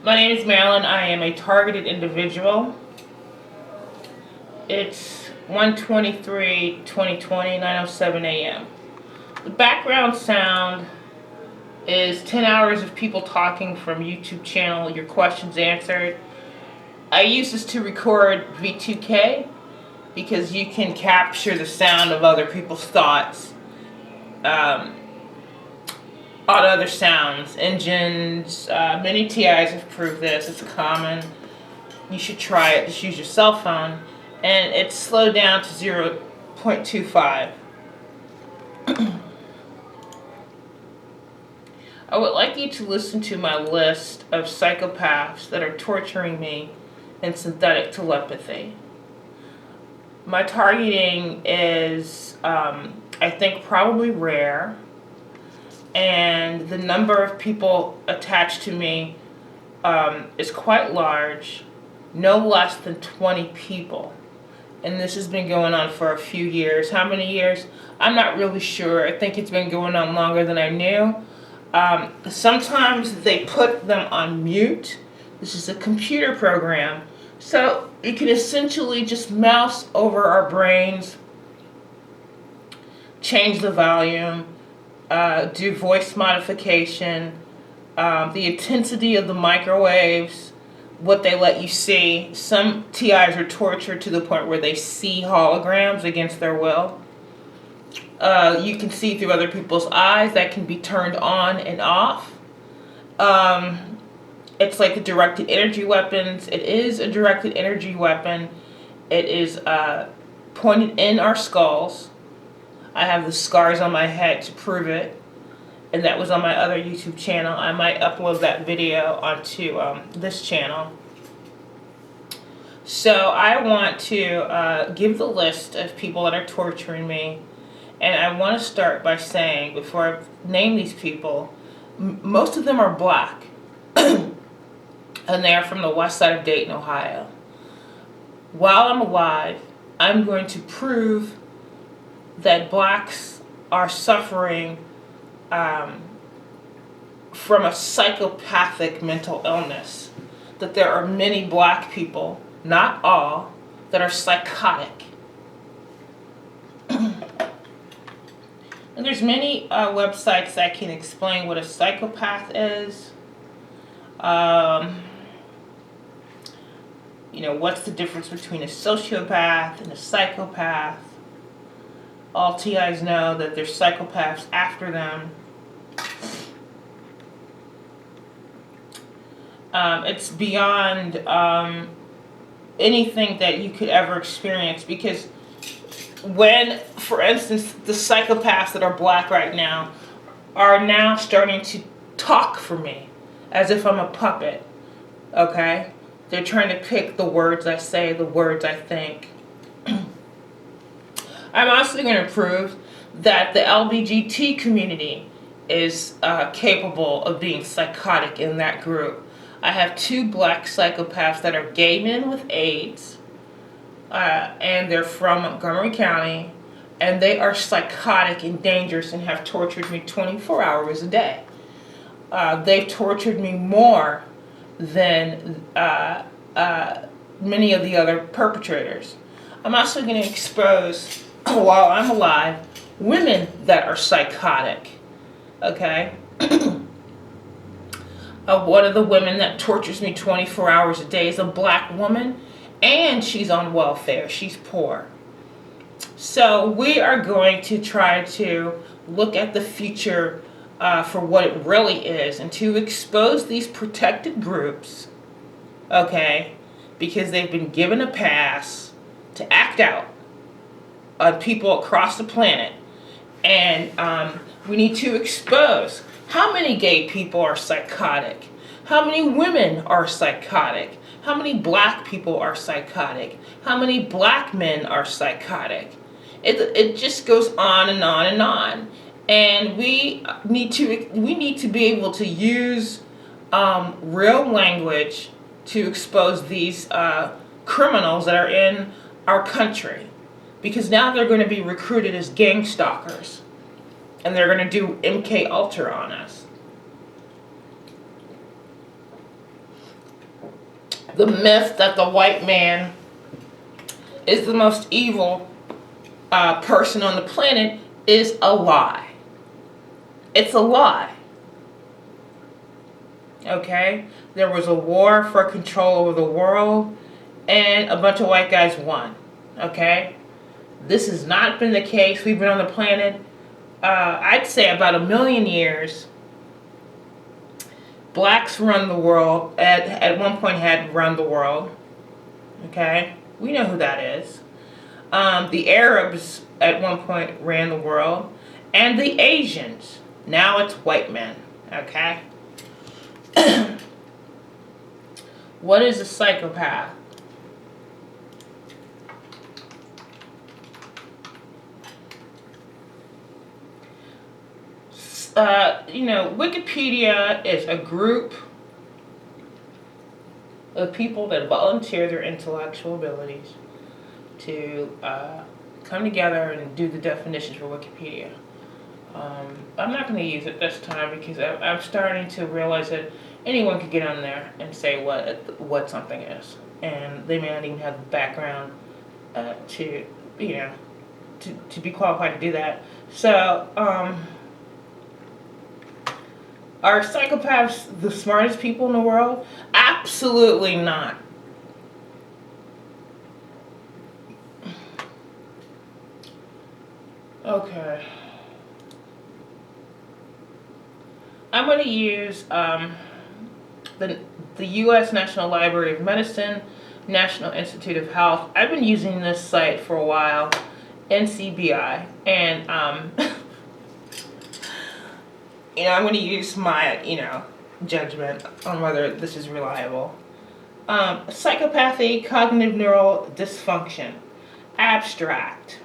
My name is Marilyn. I am a targeted individual. It's 1:23/2020, 9:07 a.m. The background sound is 10 hours of people talking from YouTube channel, your questions answered. I use this to record V2K because you can capture the sound of other people's thoughts on other sounds, engines. Many TIs have proved this. It's common. You should try it. Just use your cell phone. And it's slowed down to 0.25. I would like you to listen to my list of psychopaths that are torturing me in synthetic telepathy. My targeting is, I think, probably rare, and the number of people attached to me is quite large, no less than 20 people. And this has been going on for a few years. How many years? I'm not really sure. I think it's been going on longer than I knew. Sometimes they put them on mute. This is a computer program. So you can essentially just mouse over our brains, change the volume, do voice modification, the intensity of the microwaves, what they let you see. Some TIs are tortured to the point where they see holograms against their will. You can see through other people's eyes. That can be turned on and off. It's like a directed energy weapons. It is a directed energy weapon. It is pointed in our skulls. I have the scars on my head to prove it. And that was on my other YouTube channel. I might upload that video onto this channel. So I want to give the list of people that are torturing me. And I want to start by saying, before I name these people, most of them are black. And they are from the west side of Dayton, Ohio. While I'm alive, I'm going to prove that blacks are suffering from a psychopathic mental illness. That there are many black people, not all, that are psychotic. And there's many websites that can explain what a psychopath is. What's the difference between a sociopath and a psychopath? All TIs know that there's psychopaths after them. It's beyond anything that you could ever experience, because when, for instance, the psychopaths that are black right now are now starting to talk for me as if I'm a puppet, okay? They're trying to pick the words I say, the words I think. I'm also going to prove that the LGBT community is capable of being psychotic in that group. I have 2 black psychopaths that are gay men with AIDS, and they're from Montgomery County, and they are psychotic and dangerous and have tortured me 24 hours a day. They've tortured me more than many of the other perpetrators. I'm also going to expose, while I'm alive, women that are psychotic. Okay? One of the women that tortures me 24 hours a day is a black woman, and she's on welfare. She's poor. So we are going to try to look at the future for what it really is, and to expose these protected groups, okay, because they've been given a pass to act out on people across the planet. And we need to expose how many gay people are psychotic, how many women are psychotic, how many black people are psychotic, how many black men are psychotic. It just goes on and on and on. And we need to be able to use real language to expose these criminals that are in our country, because now they're going to be recruited as gang stalkers, and they're going to do MK Ultra on us. The myth that the white man is the most evil person on the planet is a lie. It's a lie. Okay? There was a war for control over the world, and a bunch of white guys won. Okay? This has not been the case. We've been on the planet, I'd say, about 1,000,000 years. Blacks run the world, at one point had run the world. Okay? We know who that is. The Arabs at one point ran the world. And the Asians. Now it's white men. Okay? What is a psychopath? Wikipedia is a group of people that volunteer their intellectual abilities to come together and do the definitions for Wikipedia. I'm not going to use it this time because I'm starting to realize that anyone could get on there and say what something is, and they may not even have the background to be qualified to do that. So, are psychopaths the smartest people in the world? Absolutely not. Okay. I'm going to use the U.S. National Library of Medicine, National Institute of Health. I've been using this site for a while, NCBI, and I'm going to use my judgment on whether this is reliable. Psychopathy, cognitive neural dysfunction, abstract.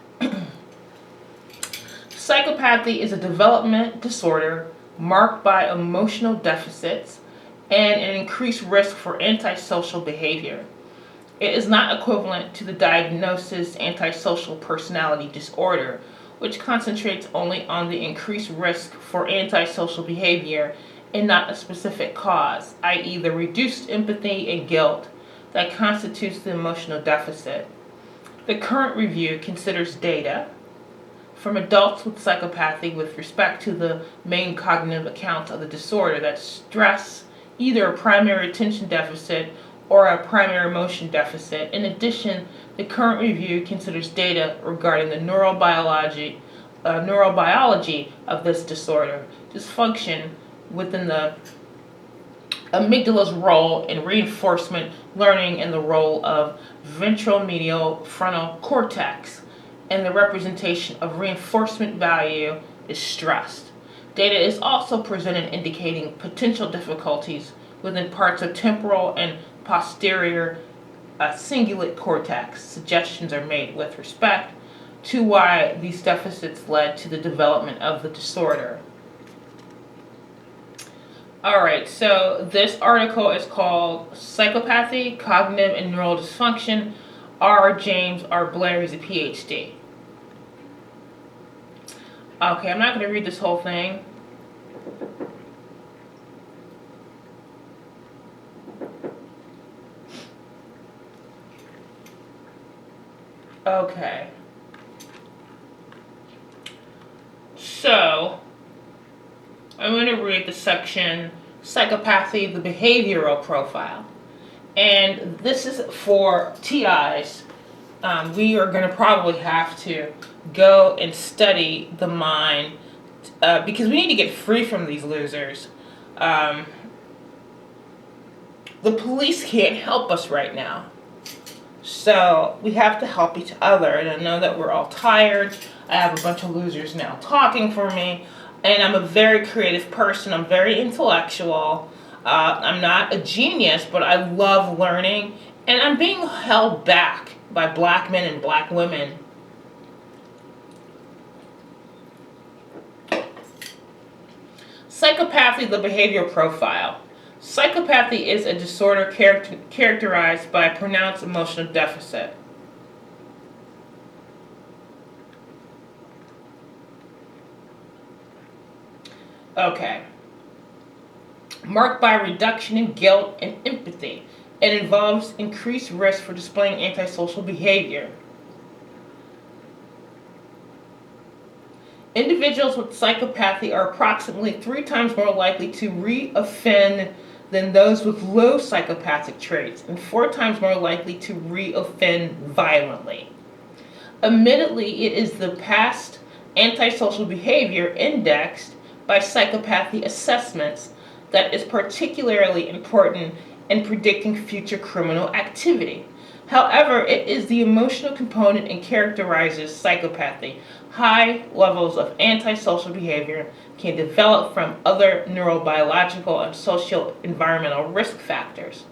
Psychopathy is a development disorder marked by emotional deficits and an increased risk for antisocial behavior. It is not equivalent to the diagnosis antisocial personality disorder, which concentrates only on the increased risk for antisocial behavior and not a specific cause, i.e. the reduced empathy and guilt that constitutes the emotional deficit. The current review considers data from adults with psychopathy with respect to the main cognitive accounts of the disorder, that's stress, either a primary attention deficit or a primary emotion deficit. In addition, the current review considers data regarding the neurobiology of this disorder, dysfunction within the amygdala's role in reinforcement learning, and the role of ventral medial frontal cortex, and the representation of reinforcement value is stressed. Data is also presented indicating potential difficulties within parts of temporal and posterior cingulate cortex. Suggestions are made with respect to why these deficits led to the development of the disorder. Alright, so this article is called Psychopathy, Cognitive and Neural Dysfunction. James R. Blair is a PhD. Okay, I'm not going to read this whole thing. Okay. So, I'm going to read the section Psychopathy, the Behavioral Profile. And this is for TIs. We are going to probably have to go and study the mind because we need to get free from these losers. The police can't help us right now. So we have to help each other. And I know that we're all tired. I have a bunch of losers now talking for me. And I'm a very creative person. I'm very intellectual. I'm not a genius, but I love learning. And I'm being held back by black men and black women. Psychopathy, the behavioral profile. Psychopathy is a disorder characterized by a pronounced emotional deficit. Okay. Marked by reduction in guilt and empathy. and involves increased risk for displaying antisocial behavior. Individuals with psychopathy are approximately 3 times more likely to re-offend than those with low psychopathic traits, and 4 times more likely to re-offend violently. Admittedly, it is the past antisocial behavior indexed by psychopathy assessments that is particularly important in predicting future criminal activity. However, it is the emotional component and characterizes psychopathy. High levels of antisocial behavior can develop from other neurobiological and socio-environmental risk factors.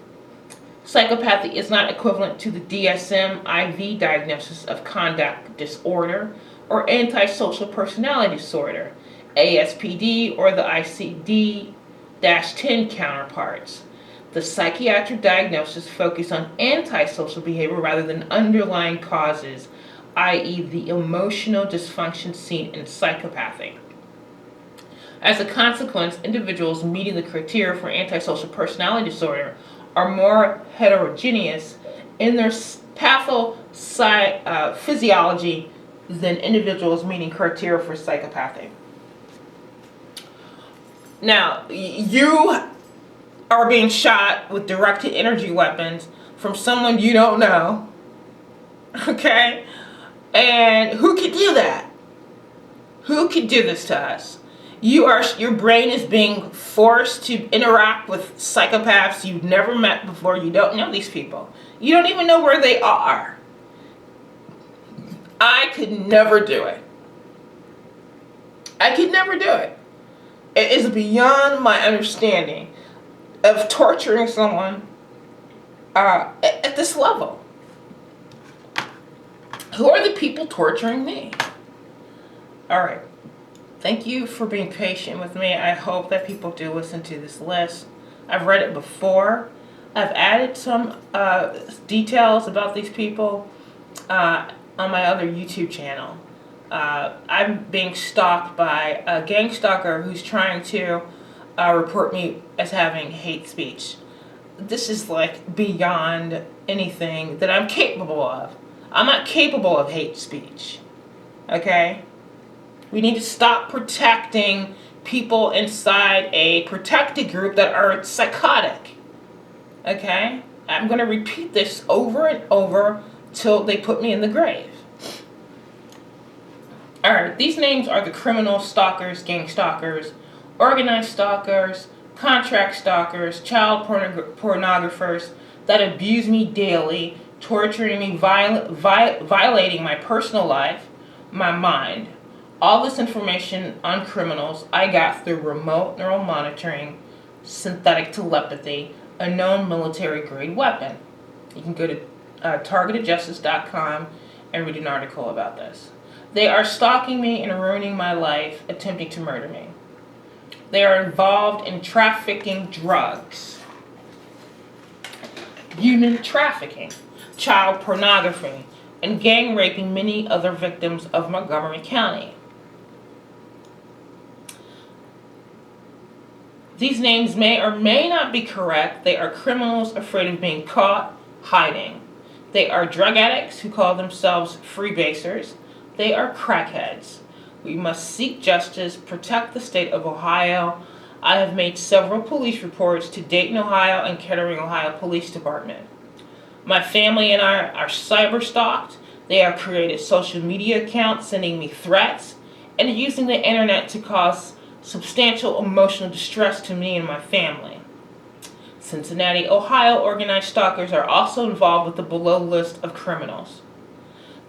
Psychopathy is not equivalent to the DSM-IV diagnosis of conduct disorder or antisocial personality disorder, ASPD, or the ICD-10 counterparts. The psychiatric diagnosis focuses on antisocial behavior rather than underlying causes, i.e., the emotional dysfunction seen in psychopathy. As a consequence, individuals meeting the criteria for antisocial personality disorder are more heterogeneous in their pathophysiology than individuals meeting criteria for psychopathy. Now, you are being shot with directed energy weapons from someone you don't know, okay? And who could do that? Who could do this to us? Your brain is being forced to interact with psychopaths you've never met before. You don't know these people. You don't even know where they are. I could never do it. I could never do it. It is beyond my understanding of torturing someone at this level. Who are the people torturing me? All right. Thank you for being patient with me. I hope that people do listen to this list. I've read it before. I've added some details about these people on my other YouTube channel. I'm being stalked by a gang stalker who's trying to report me as having hate speech. This is like beyond anything that I'm capable of. I'm not capable of hate speech. Okay? We need to stop protecting people inside a protected group that are psychotic. Okay? I'm going to repeat this over and over till they put me in the grave. Alright, these names are the criminal stalkers, gang stalkers, organized stalkers, contract stalkers, child pornographers that abuse me daily, torturing me, violating my personal life, my mind. All this information on criminals I got through remote neural monitoring, synthetic telepathy, a known military-grade weapon. You can go to targetedjustice.com and read an article about this. They are stalking me and ruining my life, attempting to murder me. They are involved in trafficking drugs, human trafficking, child pornography, and gang raping many other victims of Montgomery County. These names may or may not be correct. They are criminals afraid of being caught, hiding. They are drug addicts who call themselves freebasers. They are crackheads. We must seek justice, protect the state of Ohio. I have made several police reports to Dayton, Ohio and Kettering, Ohio Police Department. My family and I are cyber stalked. They have created social media accounts sending me threats and using the internet to cause substantial emotional distress to me and my family. Cincinnati, Ohio organized stalkers are also involved with the below list of criminals.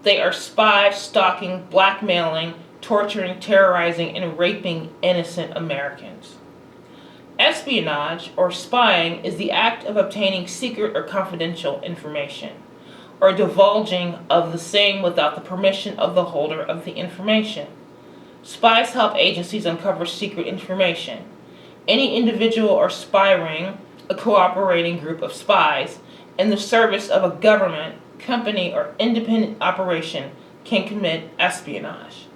They are spies, stalking, blackmailing, torturing, terrorizing, and raping innocent Americans. Espionage, or spying, is the act of obtaining secret or confidential information, or divulging of the same without the permission of the holder of the information. Spies help agencies uncover secret information. Any individual or spy ring, a cooperating group of spies, in the service of a government, company, or independent operation can commit espionage.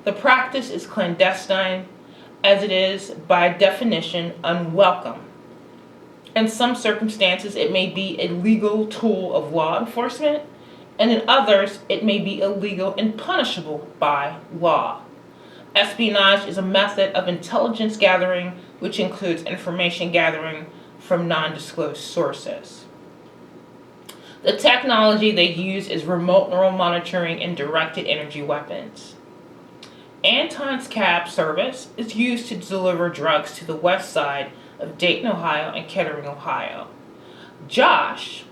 The practice is clandestine, as it is, by definition, unwelcome. In some circumstances, it may be a legal tool of law enforcement, and in others, it may be illegal and punishable by law. Espionage is a method of intelligence gathering which includes information gathering from non-disclosed sources. The technology they use is remote neural monitoring and directed energy weapons. Anton's cab service is used to deliver drugs to the west side of Dayton, Ohio and Kettering, Ohio. Josh,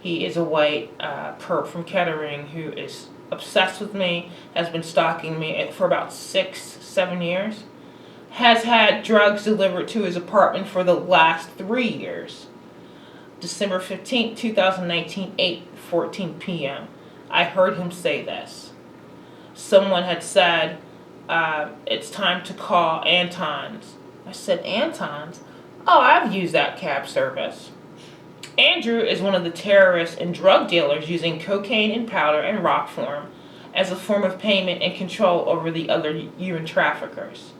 he is a white perp from Kettering who is obsessed with me, has been stalking me for about 6-7 years, has had drugs delivered to his apartment for the last 3 years. December 15, 2019, 8:14 p.m. I heard him say this. Someone had said, it's time to call Anton's. I said, Anton's? Oh, I've used that cab service. Andrew is one of the terrorists and drug dealers using cocaine in powder and rock form as a form of payment and control over the other human traffickers.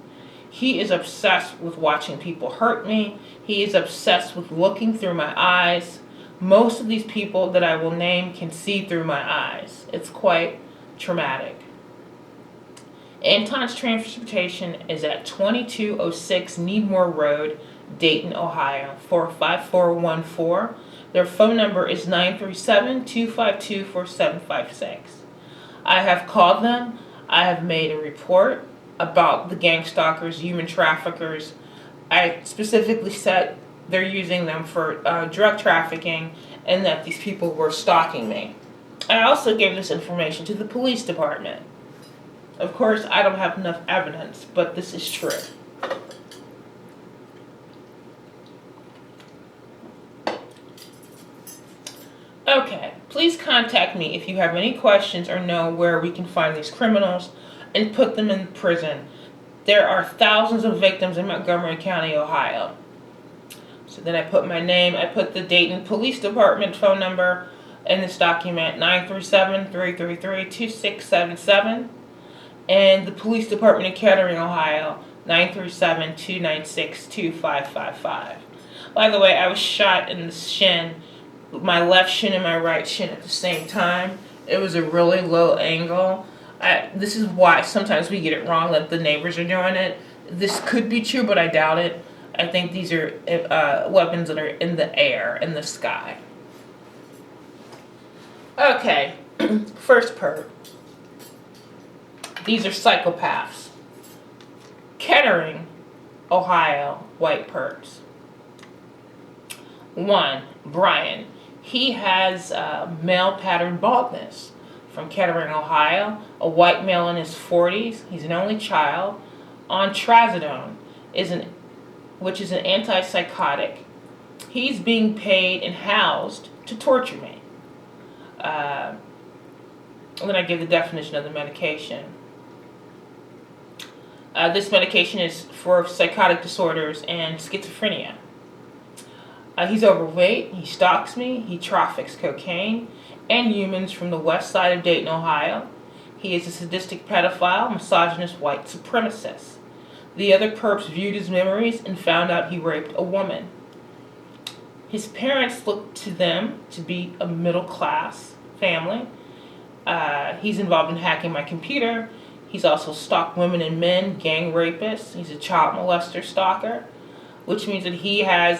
He is obsessed with watching people hurt me. He is obsessed with looking through my eyes. Most of these people that I will name can see through my eyes. It's quite traumatic. Anton's transportation is at 2206 Needmore Road, Dayton, Ohio, 45414. Their phone number is 937-252-4756. I have called them. I have made a report about the gang stalkers, human traffickers. I specifically said they're using them for drug trafficking and that these people were stalking me. I also gave this information to the police department. Of course, I don't have enough evidence, but this is true. Okay, please contact me if you have any questions or know where we can find these criminals and put them in prison. There are thousands of victims in Montgomery County, Ohio. So then I put my name, I put the Dayton Police Department phone number in this document, 937-333-2677. And the Police Department in Kettering, Ohio, 937-296-2555. By the way, I was shot in the shin, my left shin and my right shin at the same time. It was a really low angle. This is why sometimes we get it wrong that the neighbors are doing it. This could be true, but I doubt it. I think these are weapons that are in the air, in the sky. Okay, first perp. These are psychopaths. Kettering, Ohio, white perps. 1. Brian. He has male pattern baldness. From Kettering, Ohio, a white male in his 40s. He's an only child. On trazodone, which is an antipsychotic. He's being paid and housed to torture me. And then I give the definition of the medication. This medication is for psychotic disorders and schizophrenia. He's overweight, he stalks me, he traffics cocaine and humans from the west side of Dayton, Ohio. He is a sadistic pedophile, misogynist, white supremacist. The other perps viewed his memories and found out he raped a woman. His parents looked to them to be a middle-class family. He's involved in hacking my computer. He's also stalked women and men, gang rapist. He's a child molester stalker, which means that he has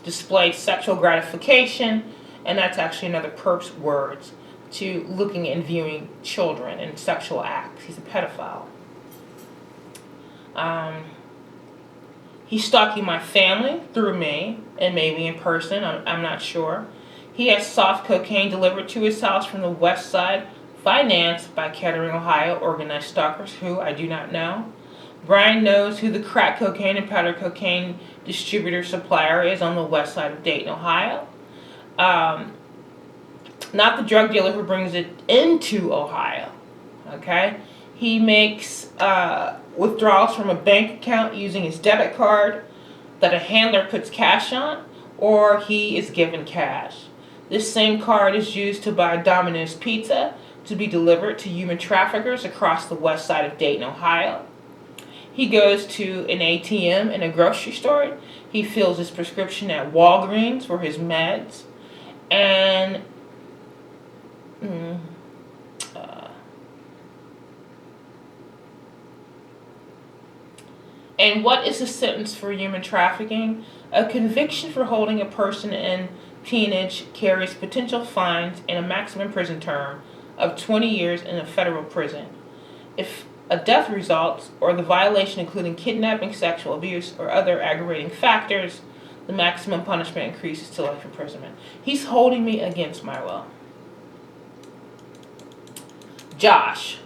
displayed sexual gratification, and that's actually another perp's words to looking and viewing children and sexual acts. He's a pedophile. He's stalking my family through me and maybe in person. I'm not sure. He has soft cocaine delivered to his house from the west side, financed by Kettering, Ohio, organized stalkers who I do not know. Brian knows who the crack cocaine and powder cocaine distributor supplier is on the west side of Dayton, Ohio. Not the drug dealer who brings it into Ohio. Okay? He makes withdrawals from a bank account using his debit card that a handler puts cash on, or he is given cash. This same card is used to buy Domino's pizza to be delivered to human traffickers across the west side of Dayton, Ohio. He goes to an ATM in a grocery store. He fills his prescription at Walgreens for his meds. And and what is the sentence for human trafficking? A conviction for holding a person in peonage carries potential fines and a maximum prison term of 20 years in a federal prison. If a death results, or the violation including kidnapping, sexual abuse, or other aggravating factors, the maximum punishment increases to life imprisonment. He's holding me against my will. Josh,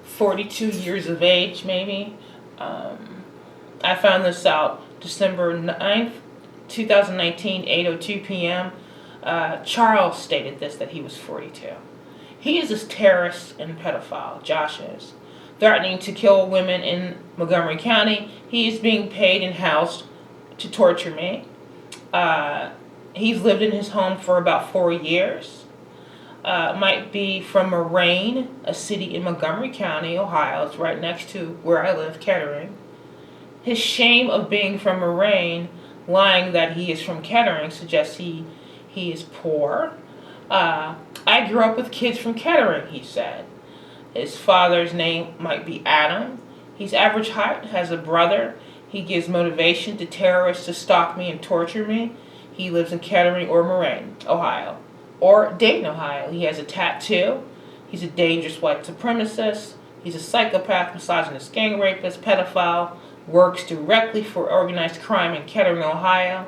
42 years of age, maybe. I found this out December 9th, 2019, 8:02 p.m. Charles stated this, that he was 42. He is a terrorist and pedophile, Josh is. Threatening to kill women in Montgomery County. He is being paid and housed to torture me. He's lived in his home for about 4 years. Might be from Moraine, a city in Montgomery County, Ohio. It's right next to where I live, Kettering. His shame of being from Moraine, lying that he is from Kettering, suggests he is poor. I grew up with kids from Kettering, he said. His father's name might be Adam. He's average height, has a brother. He gives motivation to terrorists to stalk me and torture me. He lives in Kettering or Moraine, Ohio. Or Dayton, Ohio. He has a tattoo. He's a dangerous white supremacist. He's a psychopath, misogynist, gang rapist, pedophile. Works directly for organized crime in Kettering, Ohio,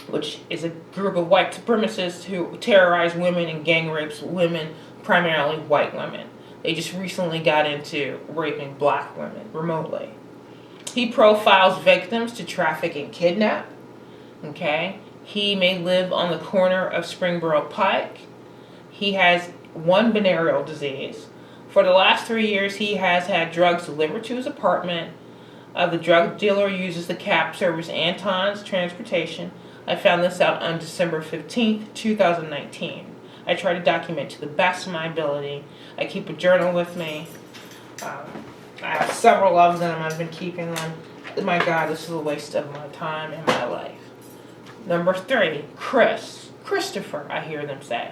which is a group of white supremacists who terrorize women and gang rapes women, primarily white women. They just recently got into raping black women remotely. He profiles victims to traffic and kidnap. Okay? He may live on the corner of Springboro Pike. He has one venereal disease. For the last 3 years, he has had drugs delivered to his apartment. The drug dealer uses the cab service Anton's Transportation. I found this out on December 15th, 2019. I try to document to the best of my ability. I keep a journal with me. I have several of them. I've been keeping them. My God, this is a waste of my time and my life. Number 3, Christopher, I hear them say.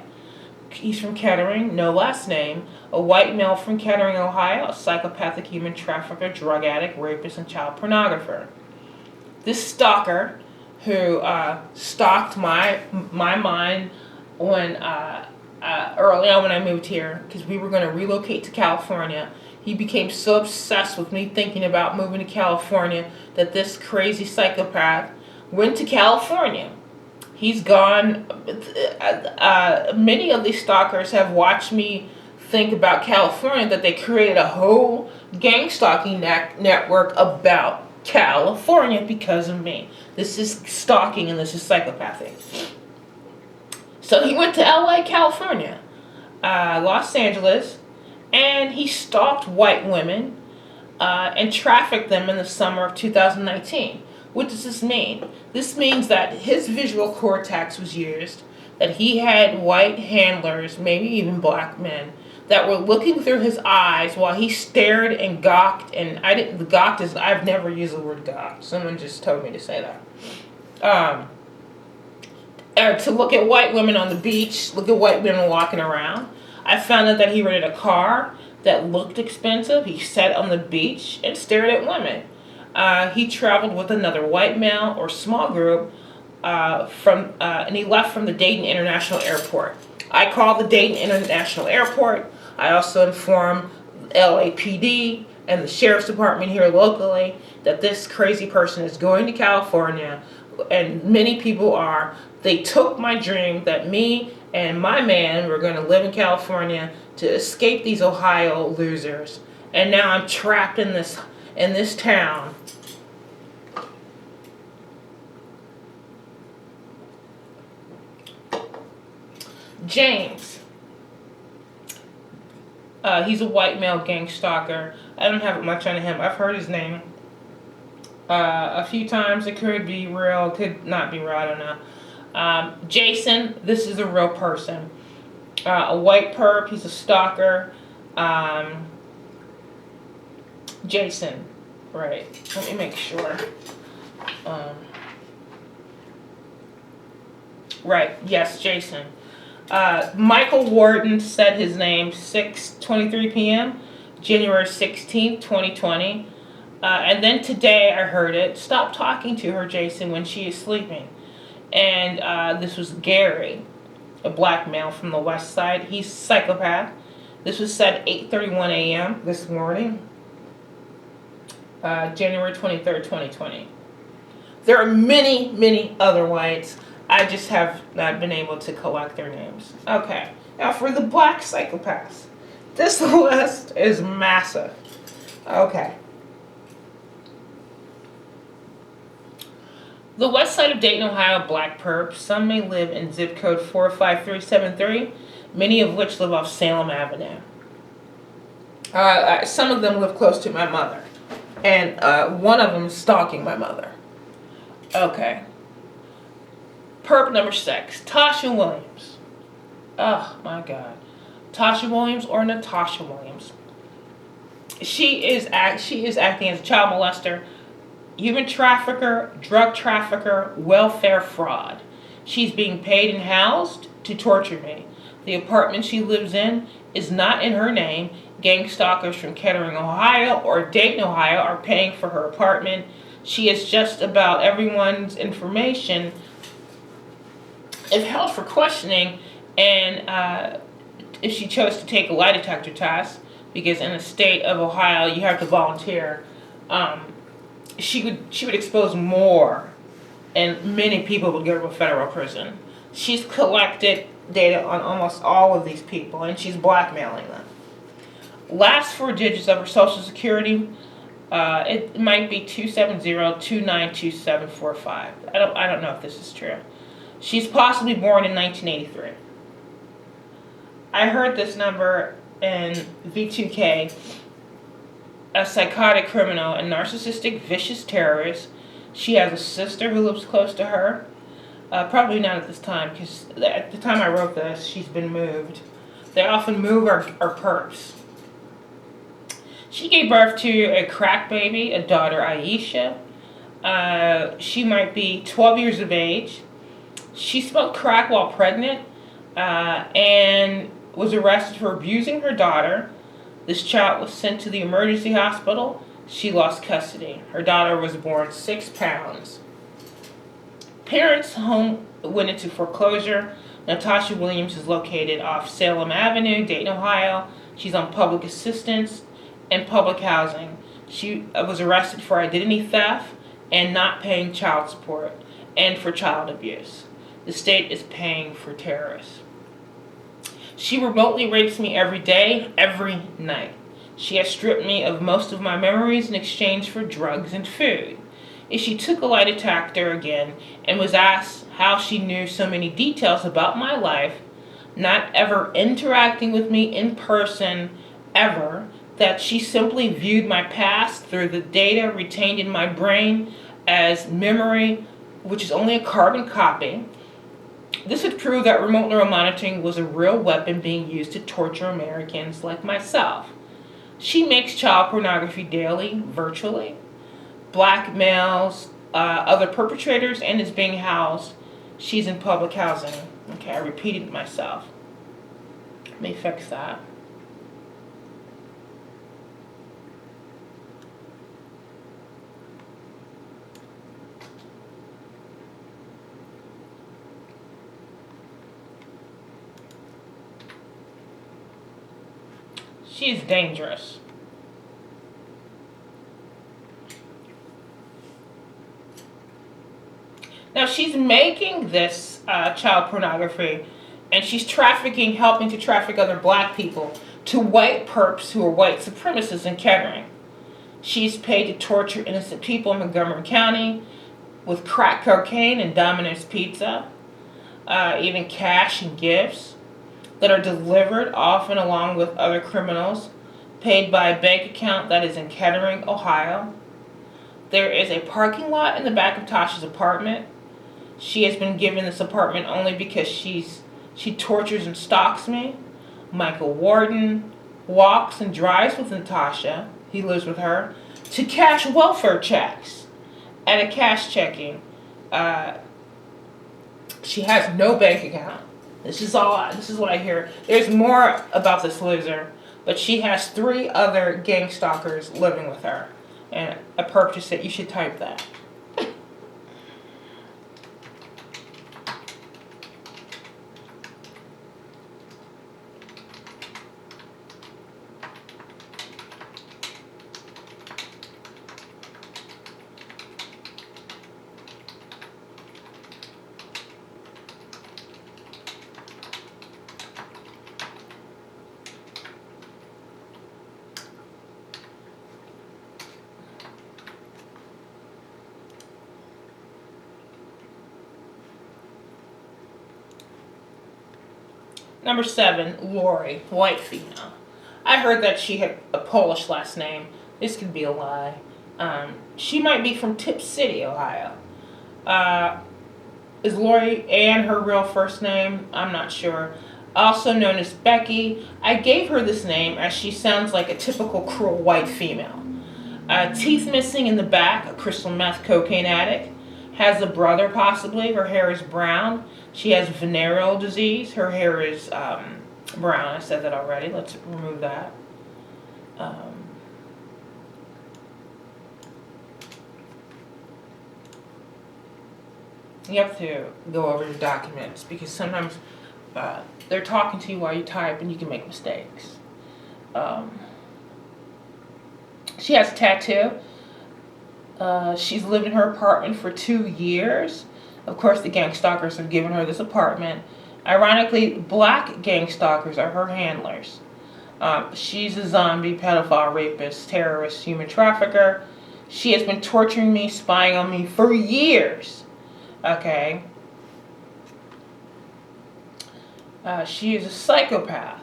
He's from Kettering, no last name. A white male from Kettering, Ohio, a psychopathic human trafficker, drug addict, rapist, and child pornographer. This stalker, who stalked my mind when early on when I moved here, because we were going to relocate to California. He became so obsessed with me thinking about moving to California that this crazy psychopath went to California. He's gone. Many of these stalkers have watched me think about California, that they created a whole gang stalking network about California because of me. This is stalking and this is psychopathy. So he went to LA, California, Los Angeles, and he stalked white women and trafficked them in the summer of 2019. What does this mean? This means that his visual cortex was used, that he had white handlers, maybe even black men, that were looking through his eyes while he stared and gawked. And I've never used the word gawk. Someone just told me to say that. To look at white women on the beach, look at white women walking around. I found out that he rented a car that looked expensive. He sat on the beach and stared at women. He traveled with another white male or small group and he left from the Dayton International Airport. I called the Dayton International Airport. I also informed LAPD and the Sheriff's Department here locally that this crazy person is going to California, and many people are. They took my dream that me and my man were going to live in California to escape these Ohio losers, and now I'm trapped in this town. James. He's a white male gang stalker. I don't have much on him. I've heard his name a few times. It could be real, could not be real, I don't know. Jason, this is a real person. A white perp, he's a stalker. Jason. Right. Let me make sure. Um, right. Yes, Jason. Michael Warden said his name 6:23 p.m. January 16th, 2020. And then today I heard it. Stop talking to her, Jason, when she is sleeping. And this was Gary, a black male from the west side. He's a psychopath. This was said 8:31 a.m. this morning, January 23rd, 2020. There are many, many other whites. I just have not been able to collect their names. Okay, now for the black psychopaths. This list is massive. Okay. The west side of Dayton, Ohio, black perps. Some may live in zip code 45373, many of which live off Salem Avenue. Some of them live close to my mother, and one of them is stalking my mother. Okay. Perp number 6, Tasha Williams. Oh my God. Tasha Williams or Natasha Williams. She is acting as a child molester, human trafficker, drug trafficker, welfare fraud. She's being paid and housed to torture me. The apartment she lives in is not in her name. Gang stalkers from Kettering, Ohio or Dayton, Ohio are paying for her apartment. She is just about everyone's information if held for questioning, and if she chose to take a lie detector test, because in the state of Ohio you have to volunteer, she would expose more, and many people would go to a federal prison. She's collected data on almost all of these people, and she's blackmailing them. Last 4 digits of her social security, it might be 270292745. I don't know if this is true. She's possibly born in 1983. I heard this number in V2K. A psychotic criminal, a narcissistic, vicious terrorist. She has a sister who lives close to her. Probably not at this time, because at the time I wrote this, she's been moved. They often move our perps. She gave birth to a crack baby, a daughter, Aisha. She might be 12 years of age. She smoked crack while pregnant and was arrested for abusing her daughter. This child was sent to the emergency hospital. She lost custody. Her daughter was born 6 pounds. Parents' home went into foreclosure. Natasha Williams is located off Salem Avenue, Dayton, Ohio. She's on public assistance and public housing. She was arrested for identity theft and not paying child support, and for child abuse. The state is paying for terrorists. She remotely rapes me every day, every night. She has stripped me of most of my memories in exchange for drugs and food. If she took a lie detector again and was asked how she knew so many details about my life, not ever interacting with me in person ever, that she simply viewed my past through the data retained in my brain as memory, which is only a carbon copy, this would prove that remote neural monitoring was a real weapon being used to torture Americans like myself. She makes child pornography daily, virtually, blackmails other perpetrators, and is being housed. She's in public housing. Okay, I repeated myself. Let me fix that. She's dangerous. Now she's making this child pornography, and she's helping to traffic other black people to white perps who are white supremacists in Kettering. She's paid to torture innocent people in Montgomery County with crack cocaine and Domino's pizza, even cash and gifts that are delivered, often along with other criminals, paid by a bank account that is in Kettering, Ohio. There is a parking lot in the back of Tasha's apartment. She has been given this apartment only because she tortures and stalks me. Michael Warden walks and drives with Natasha. He lives with her. to cash welfare checks at a cash checking. Uh, she has no bank account. This is what I hear. There's more about this loser, but she has 3 other gang stalkers living with her. And a purchase it, you should type that. Number 7, Lori, white female. I heard that she had a Polish last name. This could be a lie. She might be from Tip City, Ohio. Is Lori Ann her real first name? I'm not sure. Also known as Becky. I gave her this name as she sounds like a typical cruel white female. Teeth missing in the back, a crystal meth cocaine addict. Has a brother possibly. Her hair is brown. She has venereal disease. Her hair is brown. I said that already. Let's remove that. You have to go over your documents because sometimes they're talking to you while you type and you can make mistakes. She has a tattoo. She's lived in her apartment for 2 years. Of course, the gang stalkers have given her this apartment. Ironically, black gang stalkers are her handlers. She's a zombie, pedophile, rapist, terrorist, human trafficker. She has been torturing me, spying on me for years. Okay. She is a psychopath.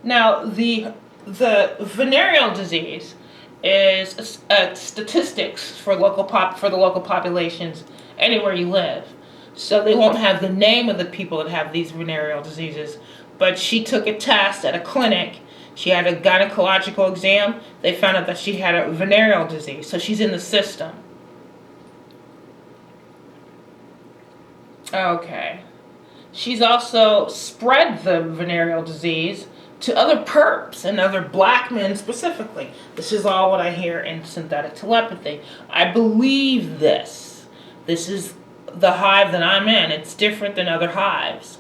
Now, the venereal disease is statistics for the local populations anywhere you live. So they won't have the name of the people that have these venereal diseases. But she took a test at a clinic. She had a gynecological exam. They found out that she had a venereal disease. So she's in the system. Okay. She's also spread the venereal disease to other perps and other black men specifically. This is all what I hear in synthetic telepathy. I believe this. This is the hive that I'm in. It's different than other hives.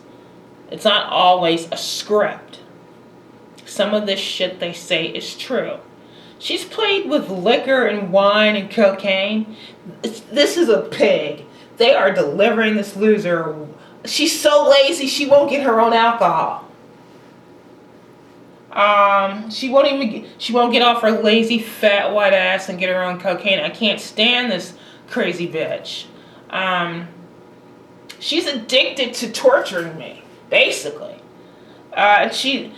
It's not always a script. Some of this shit they say is true. She's played with liquor and wine and cocaine. This is a pig. They are delivering this loser. She's so lazy she won't get her own alcohol. She won't get off her lazy fat white ass and get her own cocaine. I can't stand this crazy bitch. She's addicted to torturing me, basically. She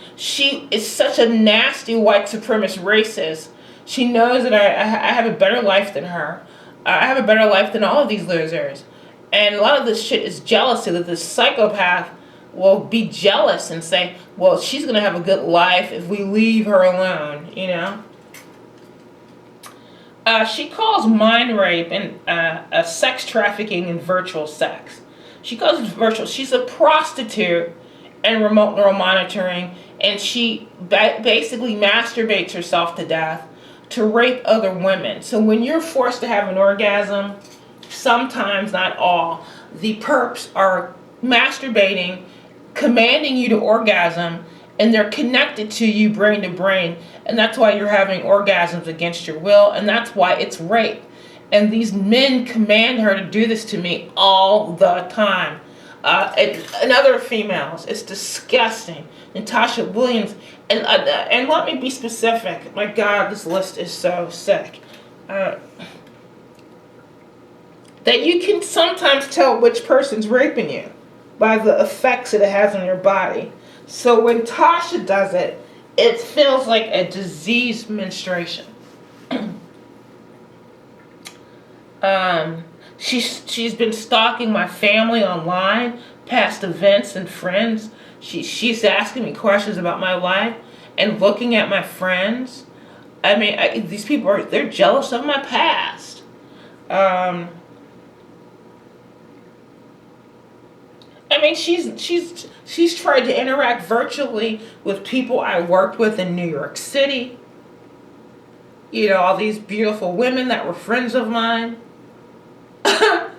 is such a nasty white supremacist racist. She knows that I have a better life than her. I have a better life than all of these losers. And a lot of this shit is jealousy, that this psychopath will be jealous and say, well, she's going to have a good life if we leave her alone, you know? She calls mind rape and a sex trafficking and virtual sex. She calls it virtual. She's a prostitute and remote neural monitoring, and she basically masturbates herself to death to rape other women. So when you're forced to have an orgasm, sometimes, not all, the perps are masturbating, commanding you to orgasm, and they're connected to you brain to brain, and that's why you're having orgasms against your will, and that's why it's rape. And these men command her to do this to me all the time. And other females, it's disgusting. Natasha Williams, and let me be specific. My God, this list is so sick. That you can sometimes tell which person's raping you by the effects that it has on your body. So when Tasha does it, it feels like a diseased menstruation. She's been stalking my family online, past events and friends. She's asking me questions about my life and looking at my friends. I mean, these people they're jealous of my past. I mean, she's tried to interact virtually with people I worked with in New York City. You know, all these beautiful women that were friends of mine.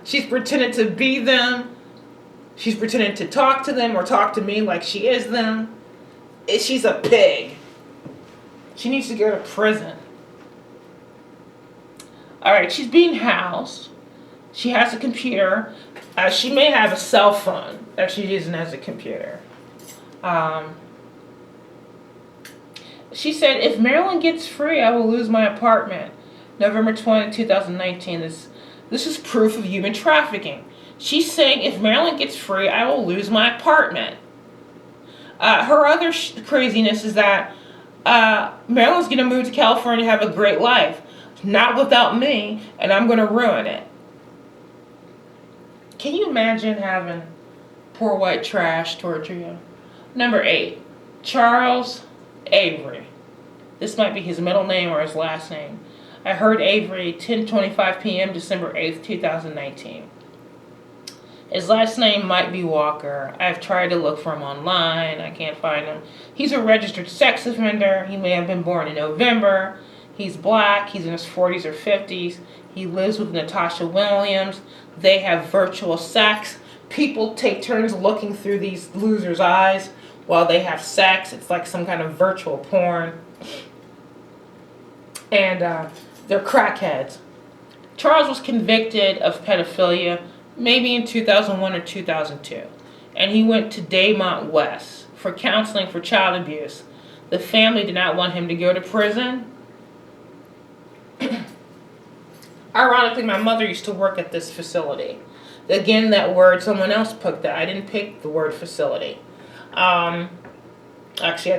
She's pretended to be them. She's pretending to talk to them or talk to me like she is them. She's a pig. She needs to go to prison. All right, she's being housed. She has a computer. She may have a cell phone that she's using as a computer. She said, if Maryland gets free, I will lose my apartment. November 20, 2019. This is proof of human trafficking. She's saying, if Maryland gets free, I will lose my apartment. Her other craziness is that Maryland's going to move to California and have a great life. Not without me, and I'm going to ruin it. Can you imagine having poor white trash torture you? Number 8, Charles Avery. This might be his middle name or his last name. I heard Avery 10:25 p.m. December 8th, 2019. His last name might be Walker. I've tried to look for him online. I can't find him. He's a registered sex offender. He may have been born in November. He's black. He's in his 40s or 50s. He lives with Natasha Williams. They have virtual sex. People take turns looking through these losers' eyes while they have sex. It's like some kind of virtual porn. And they're crackheads. Charles was convicted of pedophilia maybe in 2001 or 2002. And he went to Daymont West for counseling for child abuse. The family did not want him to go to prison. Ironically, my mother used to work at this facility. Again, that word, someone else picked that. I didn't pick the word facility. Actually, I